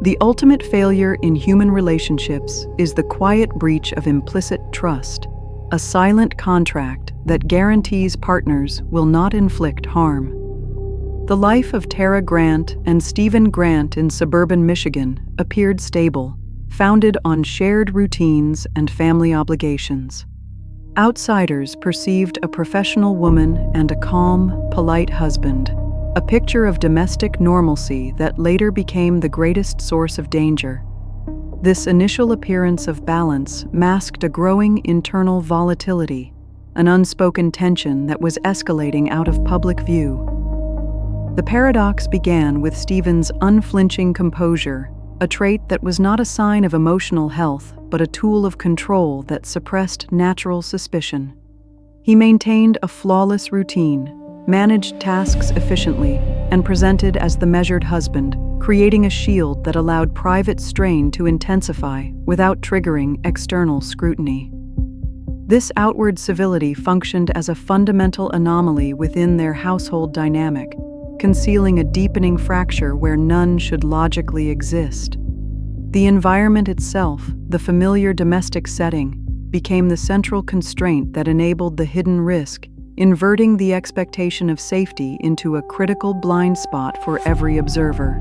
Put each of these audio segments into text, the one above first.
The ultimate failure in human relationships is the quiet breach of implicit trust, a silent contract that guarantees partners will not inflict harm. The life of Tara Grant and Stephen Grant in suburban Michigan appeared stable, founded on shared routines and family obligations. Outsiders perceived a professional woman and a calm, polite husband, a picture of domestic normalcy that later became the greatest source of danger. This initial appearance of balance masked a growing internal volatility, an unspoken tension that was escalating out of public view. The paradox began with Stephen's unflinching composure, a trait that was not a sign of emotional health, but a tool of control that suppressed natural suspicion. He maintained a flawless routine, managed tasks efficiently, and presented as the measured husband, creating a shield that allowed private strain to intensify without triggering external scrutiny. This outward civility functioned as a fundamental anomaly within their household dynamic, concealing a deepening fracture where none should logically exist. The environment itself, the familiar domestic setting, became the central constraint that enabled the hidden risk, inverting the expectation of safety into a critical blind spot for every observer.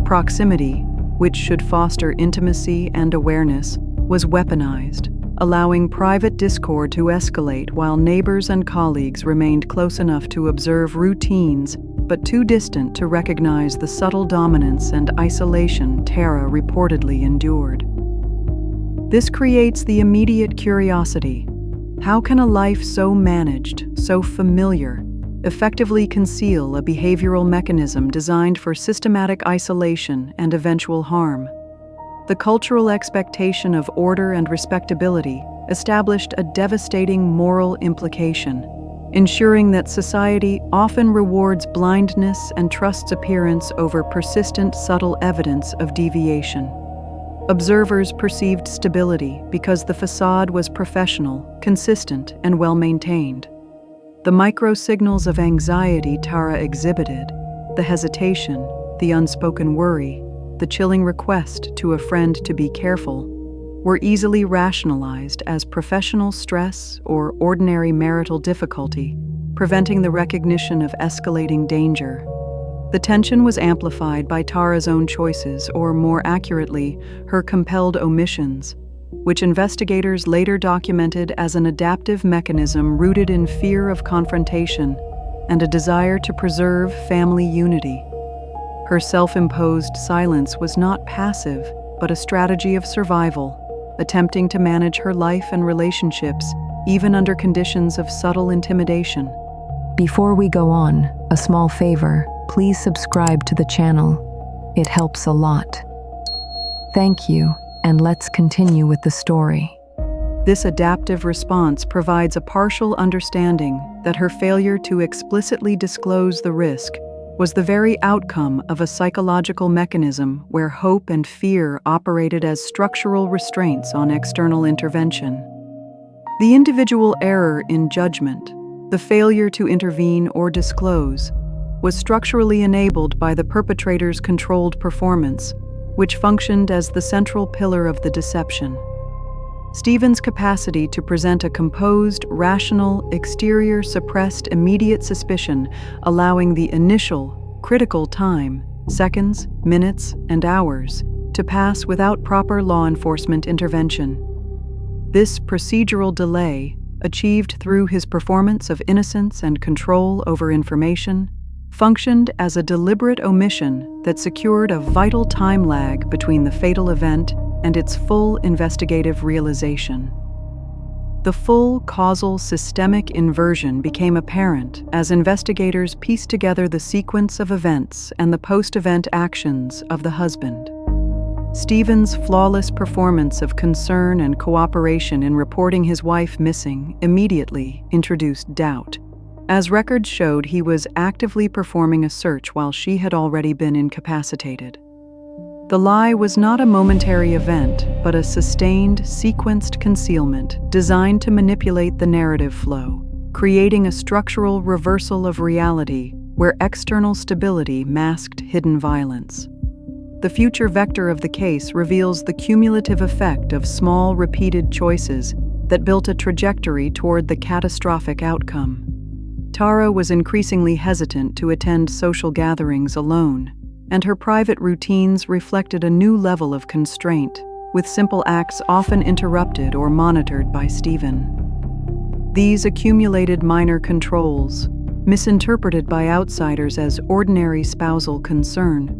Proximity, which should foster intimacy and awareness, was weaponized, allowing private discord to escalate while neighbors and colleagues remained close enough to observe routines but too distant to recognize the subtle dominance and isolation Tara reportedly endured. This creates the immediate curiosity. How can a life so managed, so familiar, effectively conceal a behavioral mechanism designed for systematic isolation and eventual harm? The cultural expectation of order and respectability established a devastating moral implication, ensuring that society often rewards blindness and trusts appearance over persistent, subtle evidence of deviation. Observers perceived stability because the facade was professional, consistent, and well-maintained. The micro-signals of anxiety Tara exhibited, the hesitation, the unspoken worry, the chilling request to a friend to be careful, were easily rationalized as professional stress or ordinary marital difficulty, preventing the recognition of escalating danger. The tension was amplified by Tara's own choices, or more accurately, her compelled omissions, which investigators later documented as an adaptive mechanism rooted in fear of confrontation and a desire to preserve family unity. Her self-imposed silence was not passive, but a strategy of survival, attempting to manage her life and relationships even under conditions of subtle intimidation. Before we go on, a small favor, please subscribe to the channel. It helps a lot. Thank you, and let's continue with the story. This adaptive response provides a partial understanding that her failure to explicitly disclose the risk was the very outcome of a psychological mechanism where hope and fear operated as structural restraints on external intervention. The individual error in judgment, the failure to intervene or disclose, was structurally enabled by the perpetrator's controlled performance, which functioned as the central pillar of the deception. Stephen's capacity to present a composed, rational, exterior suppressed immediate suspicion, allowing the initial, critical time, seconds, minutes, and hours, to pass without proper law enforcement intervention. This procedural delay, achieved through his performance of innocence and control over information, functioned as a deliberate omission that secured a vital time lag between the fatal event and its full investigative realization. The full causal systemic inversion became apparent as investigators pieced together the sequence of events and the post-event actions of the husband. Stephen's flawless performance of concern and cooperation in reporting his wife missing immediately introduced doubt. As records showed, he was actively performing a search while she had already been incapacitated. The lie was not a momentary event, but a sustained, sequenced concealment designed to manipulate the narrative flow, creating a structural reversal of reality where external stability masked hidden violence. The future vector of the case reveals the cumulative effect of small, repeated choices that built a trajectory toward the catastrophic outcome. Tara was increasingly hesitant to attend social gatherings alone, and her private routines reflected a new level of constraint, with simple acts often interrupted or monitored by Stephen. These accumulated minor controls, misinterpreted by outsiders as ordinary spousal concern,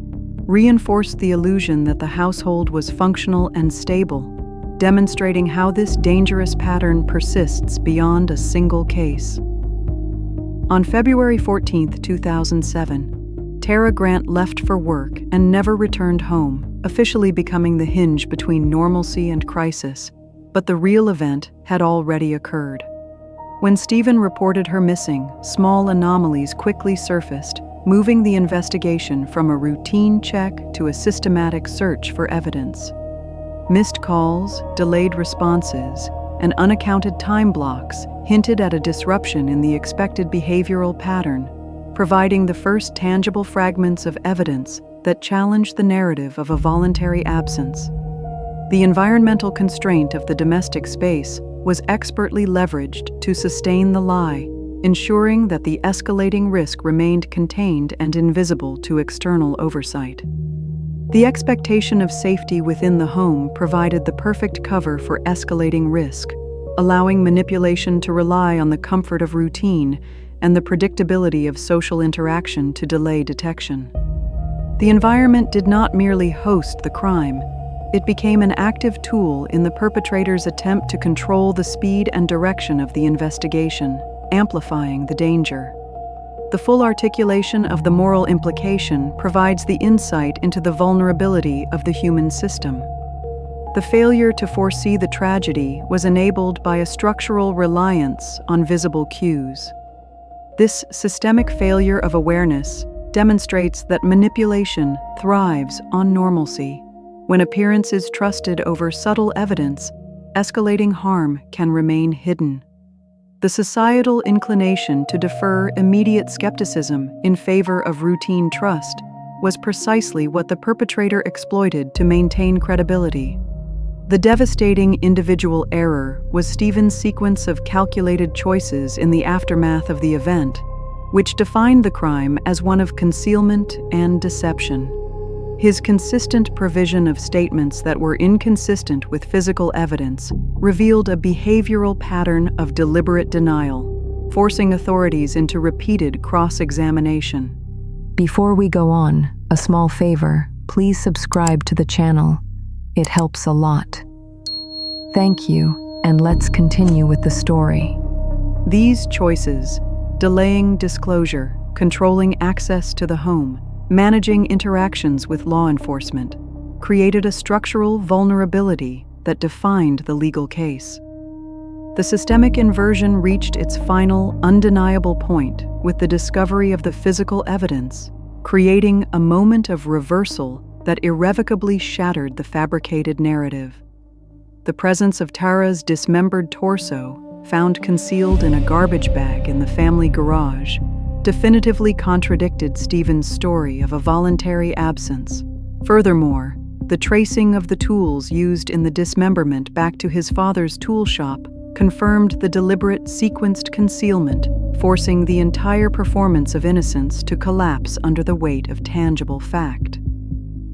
reinforced the illusion that the household was functional and stable, demonstrating how this dangerous pattern persists beyond a single case. On February 14, 2007, Tara Grant left for work and never returned home, officially becoming the hinge between normalcy and crisis, but the real event had already occurred. When Stephen reported her missing, small anomalies quickly surfaced, moving the investigation from a routine check to a systematic search for evidence. Missed calls, delayed responses, and unaccounted time blocks hinted at a disruption in the expected behavioral pattern, providing the first tangible fragments of evidence that challenged the narrative of a voluntary absence. The environmental constraint of the domestic space was expertly leveraged to sustain the lie, ensuring that the escalating risk remained contained and invisible to external oversight. The expectation of safety within the home provided the perfect cover for escalating risk, allowing manipulation to rely on the comfort of routine and the predictability of social interaction to delay detection. The environment did not merely host the crime, it became an active tool in the perpetrator's attempt to control the speed and direction of the investigation, amplifying the danger. The full articulation of the moral implication provides the insight into the vulnerability of the human system. The failure to foresee the tragedy was enabled by a structural reliance on visible cues. This systemic failure of awareness demonstrates that manipulation thrives on normalcy. When appearance is trusted over subtle evidence, escalating harm can remain hidden. The societal inclination to defer immediate skepticism in favor of routine trust was precisely what the perpetrator exploited to maintain credibility. The devastating individual error was Stephen's sequence of calculated choices in the aftermath of the event, which defined the crime as one of concealment and deception. His consistent provision of statements that were inconsistent with physical evidence revealed a behavioral pattern of deliberate denial, forcing authorities into repeated cross-examination. Before we go on, a small favor, please subscribe to the channel. It helps a lot. Thank you, and let's continue with the story. These choices, delaying disclosure, controlling access to the home, managing interactions with law enforcement, created a structural vulnerability that defined the legal case. The systemic inversion reached its final, undeniable point with the discovery of the physical evidence, creating a moment of reversal that irrevocably shattered the fabricated narrative. The presence of Tara's dismembered torso, found concealed in a garbage bag in the family garage, definitively contradicted Stephen's story of a voluntary absence. Furthermore, the tracing of the tools used in the dismemberment back to his father's tool shop confirmed the deliberate, sequenced concealment, forcing the entire performance of innocence to collapse under the weight of tangible fact.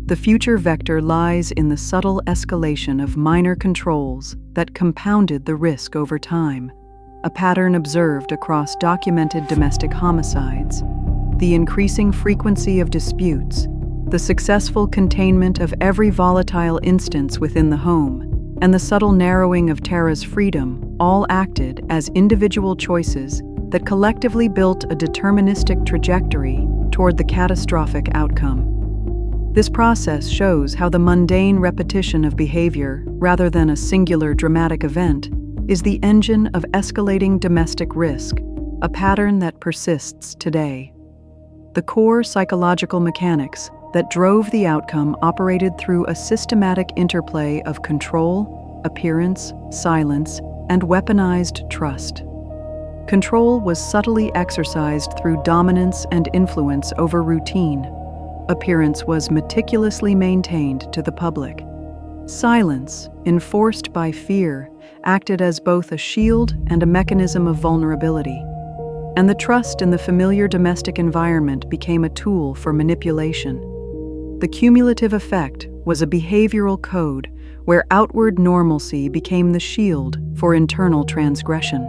The future vector lies in the subtle escalation of minor controls that compounded the risk over time, a pattern observed across documented domestic homicides. The increasing frequency of disputes, the successful containment of every volatile instance within the home, and the subtle narrowing of Tara's freedom all acted as individual choices that collectively built a deterministic trajectory toward the catastrophic outcome. This process shows how the mundane repetition of behavior, rather than a singular dramatic event, is the engine of escalating domestic risk, a pattern that persists today. The core psychological mechanics that drove the outcome operated through a systematic interplay of control, appearance, silence, and weaponized trust. Control was subtly exercised through dominance and influence over routine, appearance was meticulously maintained to the public. Silence, enforced by fear, acted as both a shield and a mechanism of vulnerability. And the trust in the familiar domestic environment became a tool for manipulation. The cumulative effect was a behavioral code where outward normalcy became the shield for internal transgression.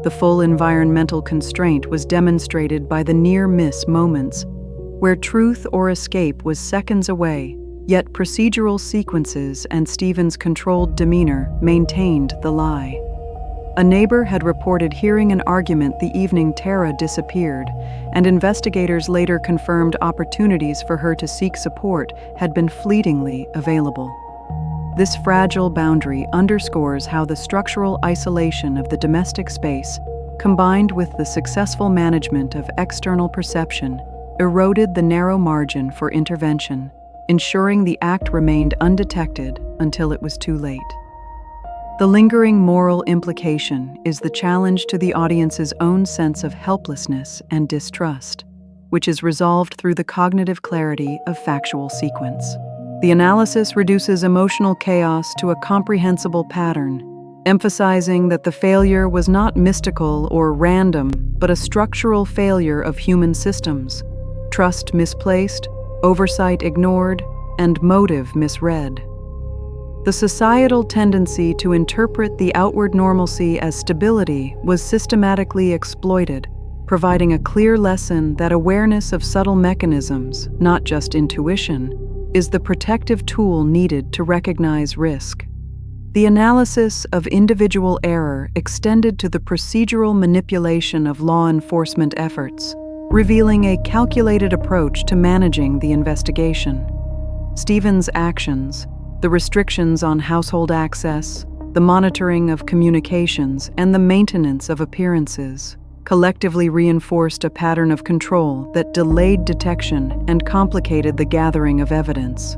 The full environmental constraint was demonstrated by the near-miss moments, where truth or escape was seconds away, yet procedural sequences and Stephen's controlled demeanor maintained the lie. A neighbor had reported hearing an argument the evening Tara disappeared, and investigators later confirmed opportunities for her to seek support had been fleetingly available. This fragile boundary underscores how the structural isolation of the domestic space, combined with the successful management of external perception, eroded the narrow margin for intervention, ensuring the act remained undetected until it was too late. The lingering moral implication is the challenge to the audience's own sense of helplessness and distrust, which is resolved through the cognitive clarity of factual sequence. The analysis reduces emotional chaos to a comprehensible pattern, emphasizing that the failure was not mystical or random, but a structural failure of human systems: trust misplaced, oversight ignored, and motive misread. The societal tendency to interpret the outward normalcy as stability was systematically exploited, providing a clear lesson that awareness of subtle mechanisms, not just intuition, is the protective tool needed to recognize risk. The analysis of individual error extended to the procedural manipulation of law enforcement efforts, revealing a calculated approach to managing the investigation. Stephen's actions, the restrictions on household access, the monitoring of communications, and the maintenance of appearances, collectively reinforced a pattern of control that delayed detection and complicated the gathering of evidence.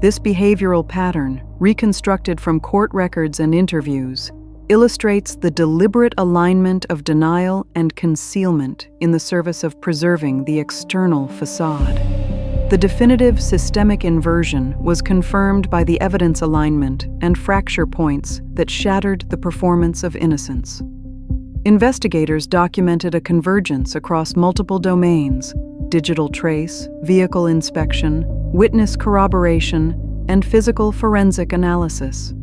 This behavioral pattern, reconstructed from court records and interviews, illustrates the deliberate alignment of denial and concealment in the service of preserving the external facade. The definitive systemic inversion was confirmed by the evidence alignment and fracture points that shattered the performance of innocence. Investigators documented a convergence across multiple domains: digital trace, vehicle inspection, witness corroboration, and physical forensic analysis.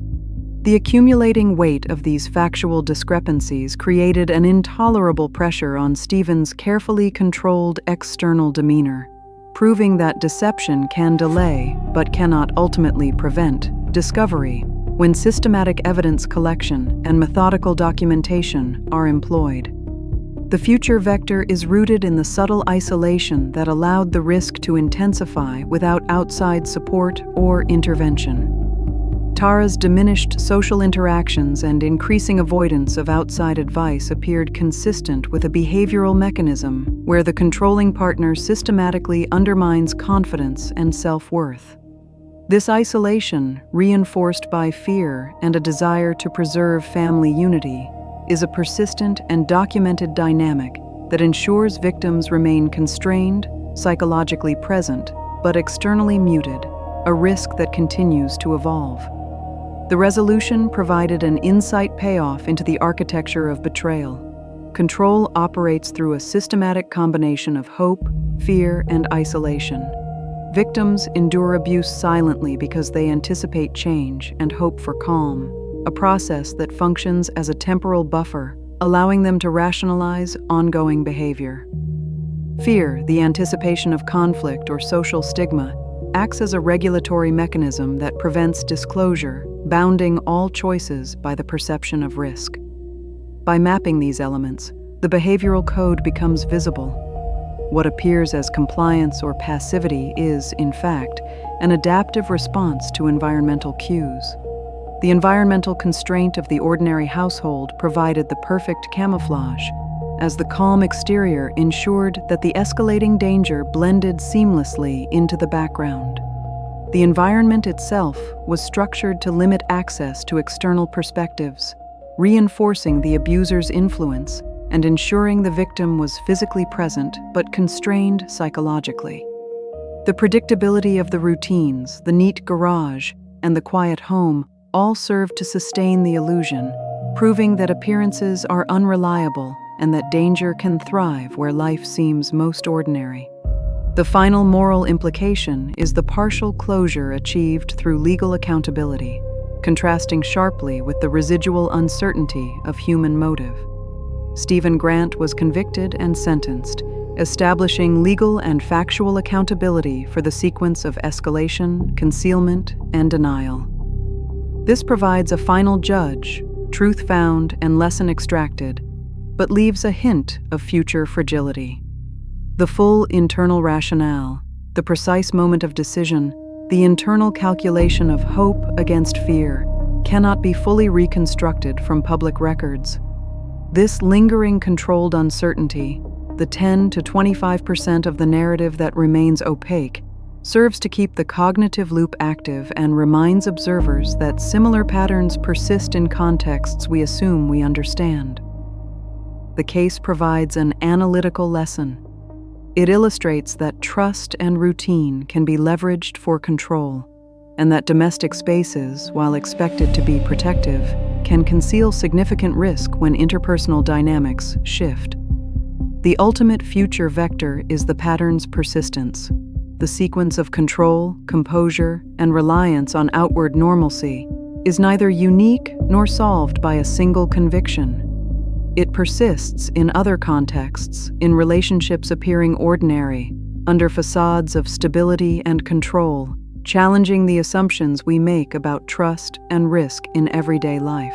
The accumulating weight of these factual discrepancies created an intolerable pressure on Stephen's carefully controlled external demeanor, proving that deception can delay, but cannot ultimately prevent, discovery when systematic evidence collection and methodical documentation are employed. The future vector is rooted in the subtle isolation that allowed the risk to intensify without outside support or intervention. Tara's diminished social interactions and increasing avoidance of outside advice appeared consistent with a behavioral mechanism where the controlling partner systematically undermines confidence and self-worth. This isolation, reinforced by fear and a desire to preserve family unity, is a persistent and documented dynamic that ensures victims remain constrained, psychologically present, but externally muted, a risk that continues to evolve. The resolution provided an insight payoff into the architecture of betrayal. Control operates through a systematic combination of hope, fear, and isolation. Victims endure abuse silently because they anticipate change and hope for calm, a process that functions as a temporal buffer, allowing them to rationalize ongoing behavior. Fear, the anticipation of conflict or social stigma, acts as a regulatory mechanism that prevents disclosure, bounding all choices by the perception of risk. By mapping these elements, the behavioral code becomes visible. What appears as compliance or passivity is, in fact, an adaptive response to environmental cues. The environmental constraint of the ordinary household provided the perfect camouflage, as the calm exterior ensured that the escalating danger blended seamlessly into the background. The environment itself was structured to limit access to external perspectives, reinforcing the abuser's influence and ensuring the victim was physically present but constrained psychologically. The predictability of the routines, the neat garage, and the quiet home all serve to sustain the illusion, proving that appearances are unreliable and that danger can thrive where life seems most ordinary. The final moral implication is the partial closure achieved through legal accountability, contrasting sharply with the residual uncertainty of human motive. Stephen Grant was convicted and sentenced, establishing legal and factual accountability for the sequence of escalation, concealment, and denial. This provides a final judge, truth found and lesson extracted, but leaves a hint of future fragility. The full internal rationale, the precise moment of decision, the internal calculation of hope against fear, cannot be fully reconstructed from public records. This lingering controlled uncertainty, the 10 to 25% of the narrative that remains opaque, serves to keep the cognitive loop active and reminds observers that similar patterns persist in contexts we assume we understand. The case provides an analytical lesson. It illustrates that trust and routine can be leveraged for control, and that domestic spaces, while expected to be protective, can conceal significant risk when interpersonal dynamics shift. The ultimate future vector is the pattern's persistence. The sequence of control, composure, and reliance on outward normalcy is neither unique nor solved by a single conviction. It persists in other contexts, in relationships appearing ordinary, under facades of stability and control, challenging the assumptions we make about trust and risk in everyday life.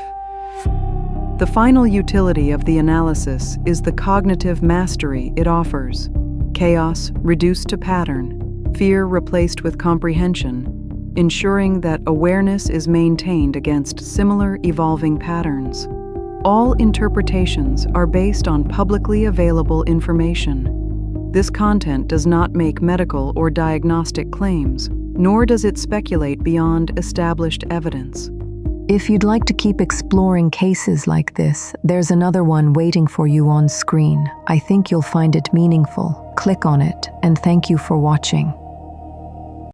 The final utility of the analysis is the cognitive mastery it offers: chaos reduced to pattern, fear replaced with comprehension, ensuring that awareness is maintained against similar evolving patterns. All interpretations are based on publicly available information. This content does not make medical or diagnostic claims, nor does it speculate beyond established evidence. If you'd like to keep exploring cases like this, there's another one waiting for you on screen. I think you'll find it meaningful. Click on it, and thank you for watching.